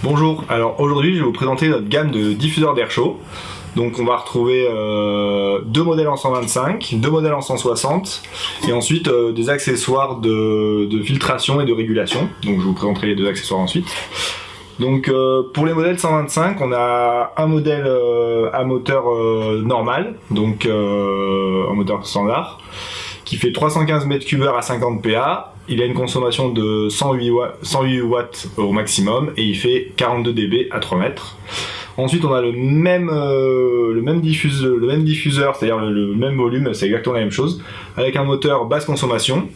Bonjour, alors aujourd'hui je vais vous présenter notre gamme de diffuseurs d'air chaud. Donc on va retrouver deux modèles en 125, deux modèles en 160 et ensuite des accessoires de filtration et de régulation. Donc je vous présenterai les deux accessoires ensuite. Donc pour les modèles 125, on a un modèle à moteur normal, donc un moteur standard, qui fait 315 m3 à 50 PA. Il a une consommation de 108 watts au maximum et il fait 42 dB à 3 mètres. Ensuite, on a le même diffuseur, c'est-à-dire le même volume, c'est exactement la même chose, avec un moteur basse consommation.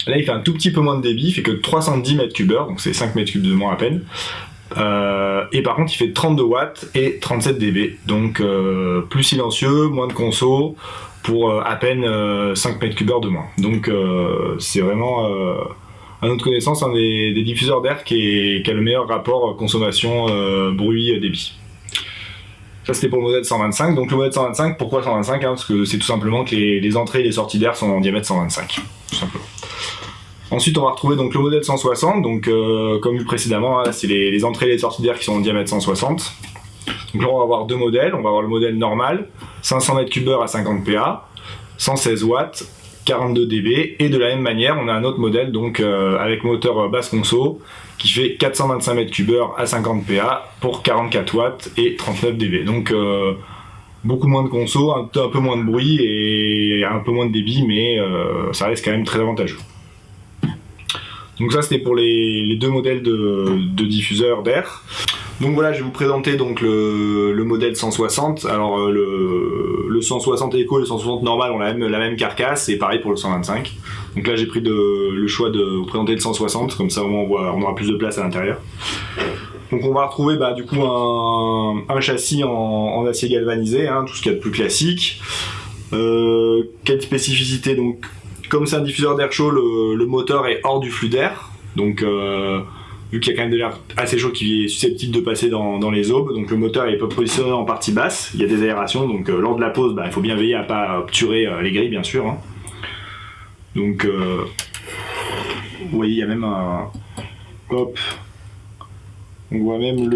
Là, il fait un tout petit peu moins de débit, il fait que 310 m3, donc c'est 5 m3 de moins à peine. Et par contre, il fait 32 watts et 37 dB, donc plus silencieux, moins de conso, pour à peine 5 m3 de moins. Donc c'est vraiment, à notre connaissance, un des diffuseurs d'air qui a le meilleur rapport consommation bruit-débit. Ça c'était pour le modèle 125. Donc le modèle 125, pourquoi 125 Parce que c'est tout simplement que les entrées et les sorties d'air sont en diamètre 125, tout simplement. Ensuite on va retrouver donc le modèle 160, donc comme vu précédemment, là c'est les entrées et les sorties d'air qui sont en diamètre 160. Donc là on va avoir deux modèles, on va avoir le modèle normal, 500 m3 à 50 PA, 116 watts, 42 dB, et de la même manière on a un autre modèle donc avec moteur basse conso qui fait 425 m3 à 50 PA pour 44 watts et 39 dB. Donc beaucoup moins de conso, un peu moins de bruit et un peu moins de débit, mais ça reste quand même très avantageux. Donc ça c'était pour les deux modèles de diffuseurs d'air. Donc voilà, je vais vous présenter donc le modèle 160. Alors le 160 Eco et le 160 normal ont la même carcasse, et pareil pour le 125. Donc là j'ai pris le choix de vous présenter le 160, comme ça au moins on aura plus de place à l'intérieur. Donc on va retrouver du coup un châssis en acier galvanisé, tout ce qu'il y a de plus classique. Quelle spécificité, donc comme c'est un diffuseur d'air chaud, le moteur est hors du flux d'air, donc vu qu'il y a quand même de l'air assez chaud qui est susceptible de passer dans les aubes, donc le moteur est positionné en partie basse, il y a des aérations, donc lors de la pause, il faut bien veiller à ne pas obturer les grilles bien sûr. Donc vous voyez, il y a même on voit même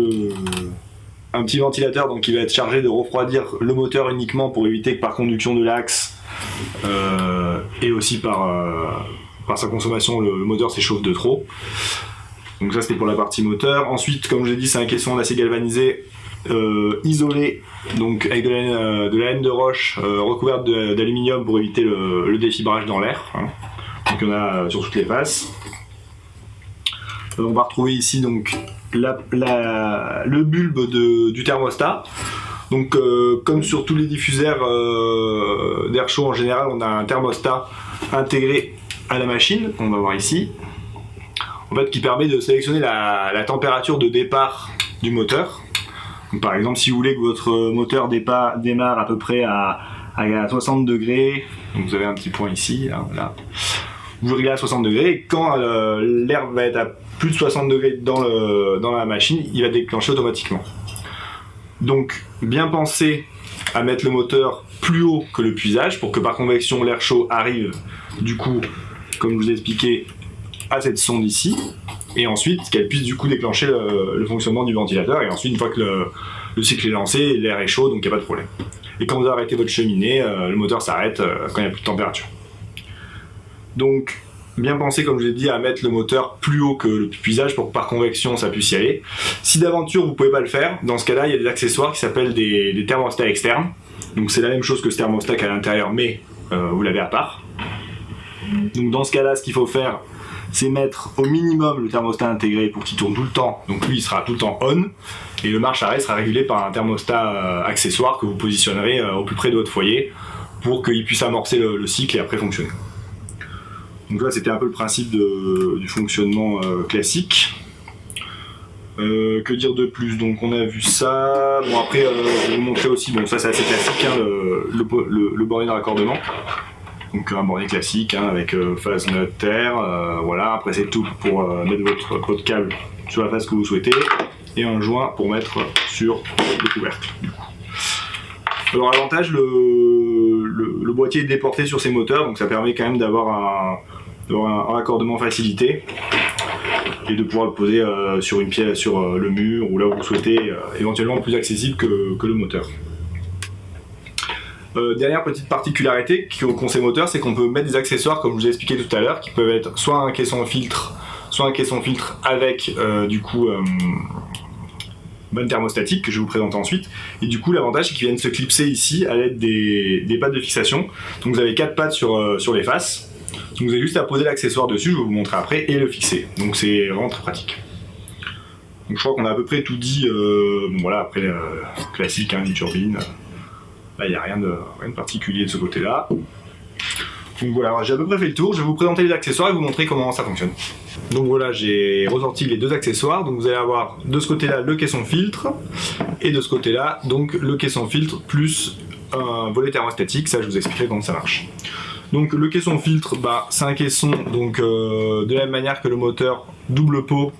un petit ventilateur donc, qui va être chargé de refroidir le moteur uniquement pour éviter que par conduction de l'axe et aussi par sa consommation le moteur s'échauffe de trop. Donc ça c'était pour la partie moteur. Ensuite, comme je l'ai dit, c'est un caisson d'acier galvanisé isolé, donc avec de la laine de roche recouverte d'aluminium pour éviter le défibrage dans l'air. Donc il y en a sur toutes les faces. On va retrouver ici donc le bulbe du thermostat. Donc comme sur tous les diffuseurs d'air chaud en général, on a un thermostat intégré à la machine, qu'on va voir ici, en fait, qui permet de sélectionner la température de départ du moteur. Donc, par exemple, si vous voulez que votre moteur démarre à peu près à 60 degrés, donc vous avez un petit point ici, là. Vous réglez à 60 degrés, et quand l'air va être à plus de 60 degrés dans la machine, il va déclencher automatiquement. Donc bien penser à mettre le moteur plus haut que le puisage pour que par convection l'air chaud arrive du coup, comme je vous ai expliqué, à cette sonde ici, et ensuite qu'elle puisse du coup déclencher le fonctionnement du ventilateur, et ensuite une fois que le cycle est lancé, l'air est chaud, donc il n'y a pas de problème. Et quand vous arrêtez votre cheminée, le moteur s'arrête quand il n'y a plus de température. Donc bien penser, comme je l'ai dit, à mettre le moteur plus haut que le puisage pour que par convection ça puisse y aller. Si d'aventure vous ne pouvez pas le faire, dans ce cas-là il y a des accessoires qui s'appellent des thermostats externes. Donc c'est la même chose que ce thermostat qu'à l'intérieur, mais vous l'avez à part. Donc dans ce cas-là, ce qu'il faut faire, c'est mettre au minimum le thermostat intégré pour qu'il tourne tout le temps. Donc lui il sera tout le temps on, et le marche-arrêt sera régulé par un thermostat accessoire que vous positionnerez au plus près de votre foyer pour qu'il puisse amorcer le cycle et après fonctionner. Donc là c'était un peu le principe du fonctionnement classique. Que dire de plus? Donc on a vu ça. Bon après je vais vous montrer aussi, bon ça c'est assez classique, le bornier de raccordement. Donc un bornier classique avec phase neutre terre, voilà. Après c'est tout pour mettre votre câble sur la phase que vous souhaitez, et un joint pour mettre sur le couvercle. Alors l'avantage, le boîtier est déporté sur ces moteurs, donc ça permet quand même d'avoir un raccordement facilité. et de pouvoir le poser sur une pièce, sur le mur ou là où vous souhaitez, éventuellement plus accessible que le moteur. Dernière petite particularité qu'ont ces moteurs, c'est qu'on peut mettre des accessoires comme je vous ai expliqué tout à l'heure, qui peuvent être soit un caisson filtre, soit un caisson filtre avec bonne thermostatique que je vais vous présenter ensuite. Et du coup, l'avantage c'est qu'ils viennent se clipser ici à l'aide des pattes de fixation. Donc vous avez 4 pattes sur les faces. Donc vous avez juste à poser l'accessoire dessus, je vais vous montrer après, et le fixer. Donc c'est vraiment très pratique. Donc je crois qu'on a à peu près tout dit. Bon voilà, après classique, hein, une turbine. Là, il n'y a rien de particulier de ce côté-là. Donc voilà, j'ai à peu près fait le tour. Je vais vous présenter les accessoires et vous montrer comment ça fonctionne. Donc voilà, j'ai ressorti les 2 accessoires. Donc vous allez avoir de ce côté-là le caisson filtre et de ce côté-là donc le caisson filtre plus un volet thermostatique. Ça, je vous expliquerai comment ça marche. Donc le caisson filtre, c'est un caisson donc de la même manière que le moteur double pot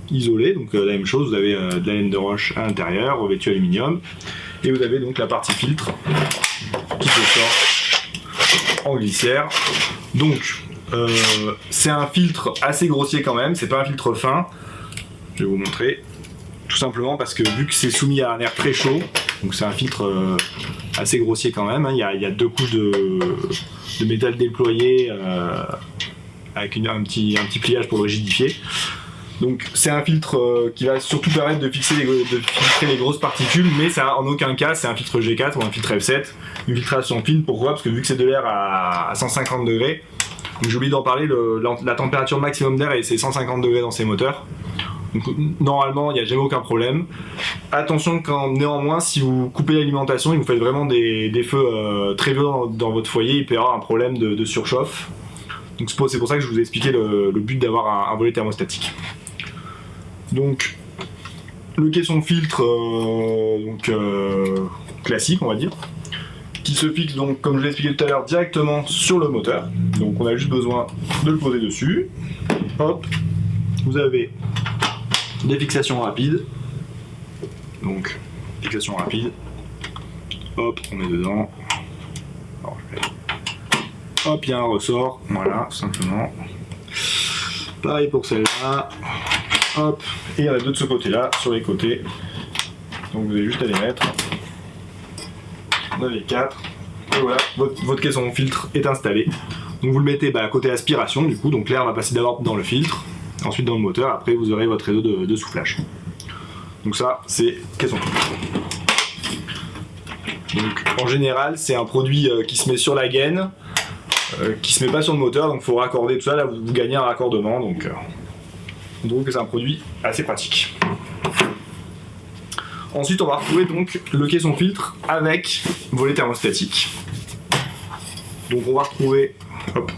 isolé. Donc la même chose, vous avez de la laine de roche à l'intérieur, revêtue aluminium. Et vous avez donc la partie filtre qui se sort en glissière. Donc c'est un filtre assez grossier quand même, c'est pas un filtre fin. Je vais vous montrer. Tout simplement parce que vu que c'est soumis à un air très chaud, donc c'est un filtre assez grossier quand même, hein. Il y a 2 couches de métal déployé avec un petit pliage pour le rigidifier. Donc c'est un filtre qui va surtout permettre de filtrer les grosses particules, mais ça en aucun cas c'est un filtre G4 ou un filtre F7. Une filtration fine, pourquoi? Parce que vu que c'est de l'air à 150 degrés, donc j'ai oublié d'en parler, la température maximum d'air c'est 150 degrés dans ces moteurs. Donc normalement il n'y a jamais aucun problème. Attention quand néanmoins si vous coupez l'alimentation et vous faites vraiment des feux très violents dans votre foyer, il peut y avoir un problème de surchauffe. Donc c'est pour ça que je vous ai expliqué le but d'avoir un volet thermostatique. Donc le caisson filtre classique on va dire, qui se fixe donc comme je l'ai expliqué tout à l'heure directement sur le moteur. Donc on a juste besoin de le poser dessus. Hop, vous avez des fixations rapides. Donc fixation rapide. Hop, on met dedans. Alors, hop, il y a un ressort, voilà, tout simplement. Pareil pour celle-là. Hop, et il y en a 2 de ce côté-là, sur les côtés. Donc vous avez juste à les mettre. On a les 4. Et voilà, votre caisson filtre est installé. Donc vous le mettez à côté aspiration, du coup, donc l'air va passer d'abord dans le filtre, ensuite dans le moteur, après vous aurez votre réseau de soufflage. Donc ça, c'est caisson filtre. Donc en général, c'est un produit qui se met sur la gaine, qui se met pas sur le moteur, donc il faut raccorder tout ça. Là, vous gagnez un raccordement, donc on trouve que c'est un produit assez pratique. Ensuite, on va retrouver donc le caisson filtre avec volet thermostatique. Donc on va retrouver, hop,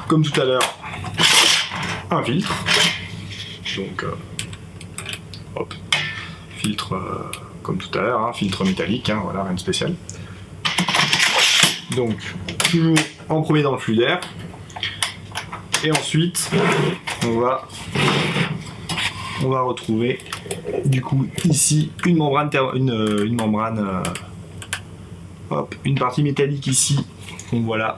comme tout à l'heure, un filtre. Donc hop, filtre comme tout à l'heure, hein, filtre métallique, hein, voilà, rien de spécial. Donc toujours en premier dans le flux d'air. Et ensuite, on va retrouver du coup ici une membrane, une partie métallique ici, donc voilà,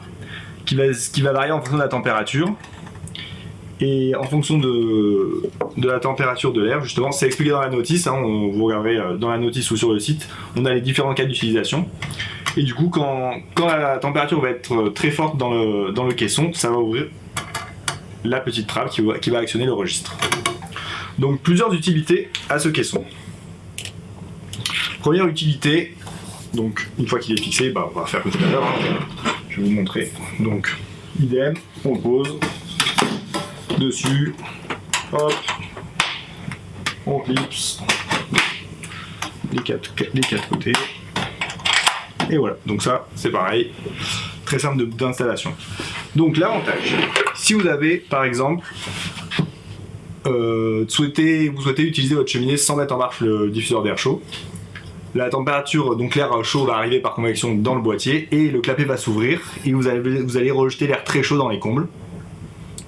qui va varier en fonction de la température. Et en fonction de la température de l'air, justement, c'est expliqué dans la notice, hein, vous regarderez dans la notice ou sur le site, on a les différents cas d'utilisation. Et du coup, quand la température va être très forte dans le caisson, ça va ouvrir la petite trappe qui va actionner le registre. Donc plusieurs utilités à ce caisson. Première utilité, donc une fois qu'il est fixé, on va faire comme tout à l'heure, hein. Je vais vous montrer. Donc idem, on le pose dessus, hop, on clipse les quatre côtés, et voilà. Donc ça, c'est pareil, très simple d'installation. Donc l'avantage, si vous avez par exemple vous souhaitez utiliser votre cheminée sans mettre en marche le diffuseur d'air chaud, la température, donc l'air chaud va arriver par convection dans le boîtier et le clapet va s'ouvrir et vous allez rejeter l'air très chaud dans les combles.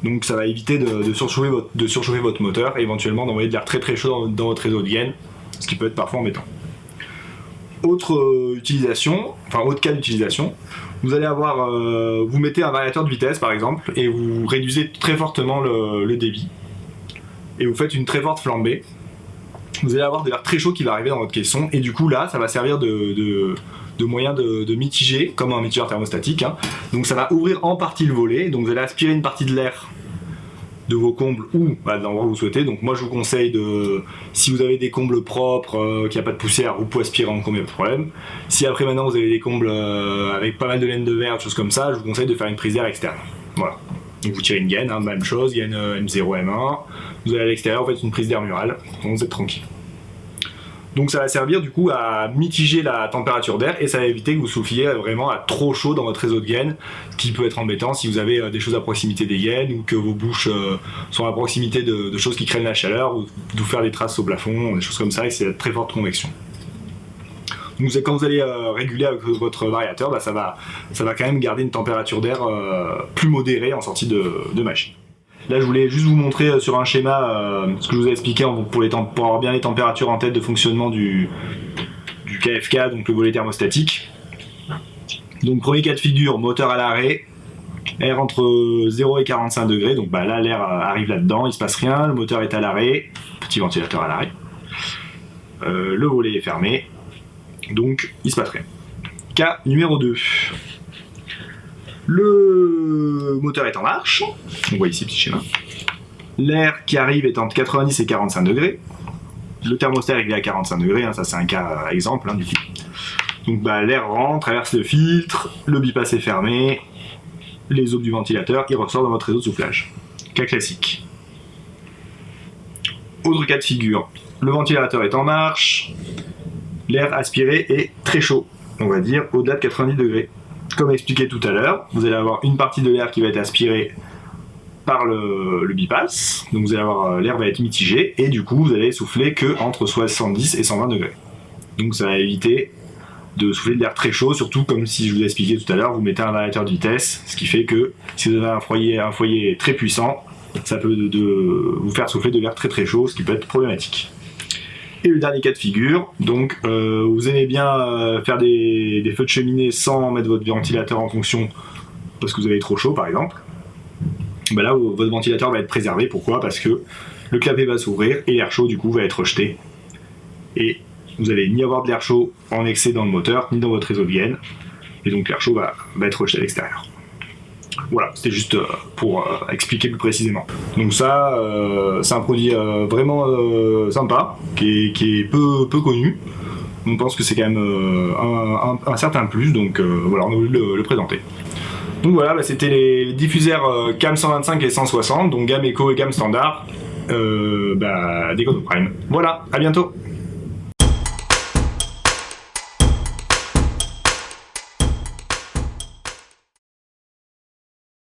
Donc ça va éviter de surchauffer votre moteur et éventuellement d'envoyer de l'air très très chaud dans votre réseau de gaine, ce qui peut être parfois embêtant. Autre cas d'utilisation, vous allez avoir, vous mettez un variateur de vitesse par exemple et vous réduisez très fortement le débit. et vous faites une très forte flambée, vous allez avoir de l'air très chaud qui va arriver dans votre caisson, et du coup là ça va servir de moyen de mitiger, comme un mitigeur thermostatique, hein. Donc ça va ouvrir en partie le volet, donc vous allez aspirer une partie de l'air de vos combles ou de l'endroit où vous souhaitez. Donc moi je vous conseille si vous avez des combles propres, qu'il n'y a pas de poussière, vous pouvez aspirer en comble, il n'y a pas de problème. Si après maintenant vous avez des combles avec pas mal de laine de verre, des choses comme ça, je vous conseille de faire une prise d'air externe. Voilà. Donc vous tirez une gaine, hein, même chose, gaine M0, M1, vous allez à l'extérieur, vous faites une prise d'air murale, donc vous êtes tranquille. Donc ça va servir du coup à mitiger la température d'air et ça va éviter que vous souffliez vraiment à trop chaud dans votre réseau de gaines, ce qui peut être embêtant si vous avez des choses à proximité des gaines ou que vos bouches sont à proximité de choses qui craignent la chaleur ou de vous faire des traces au plafond, des choses comme ça, et c'est très forte convection. Donc quand vous allez réguler avec votre variateur, ça va quand même garder une température d'air plus modérée en sortie de machine. Là, je voulais juste vous montrer sur un schéma ce que je vous ai expliqué pour avoir bien les températures en tête de fonctionnement du KFK, donc le volet thermostatique. Donc, premier cas de figure, moteur à l'arrêt, air entre 0 et 45 degrés. Donc là, l'air arrive là-dedans, il se passe rien, le moteur est à l'arrêt, petit ventilateur à l'arrêt. Le volet est fermé, donc il se passe rien. Cas numéro 2. Le moteur est en marche, on voit ici petit schéma. L'air qui arrive est entre 90 et 45 degrés. Le thermostat est réglé à 45 degrés, hein, ça c'est un cas exemple du coup. Donc l'air rentre, traverse le filtre, le bypass est fermé, les eaux du ventilateur, il ressort dans votre réseau de soufflage. Cas classique. Autre cas de figure, le ventilateur est en marche, l'air aspiré est très chaud, on va dire au-delà de 90 degrés. Comme expliqué tout à l'heure, vous allez avoir une partie de l'air qui va être aspirée par le bypass, donc vous allez avoir l'air va être mitigé et du coup vous allez souffler que entre 70 et 120 degrés. Donc ça va éviter de souffler de l'air très chaud, surtout comme si je vous ai expliqué tout à l'heure, vous mettez un variateur de vitesse, ce qui fait que si vous avez un foyer très puissant, ça peut vous faire souffler de l'air très très chaud, ce qui peut être problématique. Et le dernier cas de figure, donc vous aimez bien faire des feux de cheminée sans mettre votre ventilateur en fonction parce que vous avez trop chaud par exemple. Là votre ventilateur va être préservé, pourquoi ? Parce que le clapet va s'ouvrir et l'air chaud du coup va être rejeté. Et vous allez ni avoir de l'air chaud en excès dans le moteur, ni dans votre réseau de gaines, et donc l'air chaud va être rejeté à l'extérieur. Voilà, c'était juste pour expliquer plus précisément. Donc ça, c'est un produit vraiment sympa, qui est peu connu. On pense que c'est quand même un certain plus, donc voilà, on a voulu le présenter. Donc voilà, c'était les diffuseurs CAM 125 et 160, donc gamme Eco et gamme standard, d'Econoprime. Voilà, à bientôt.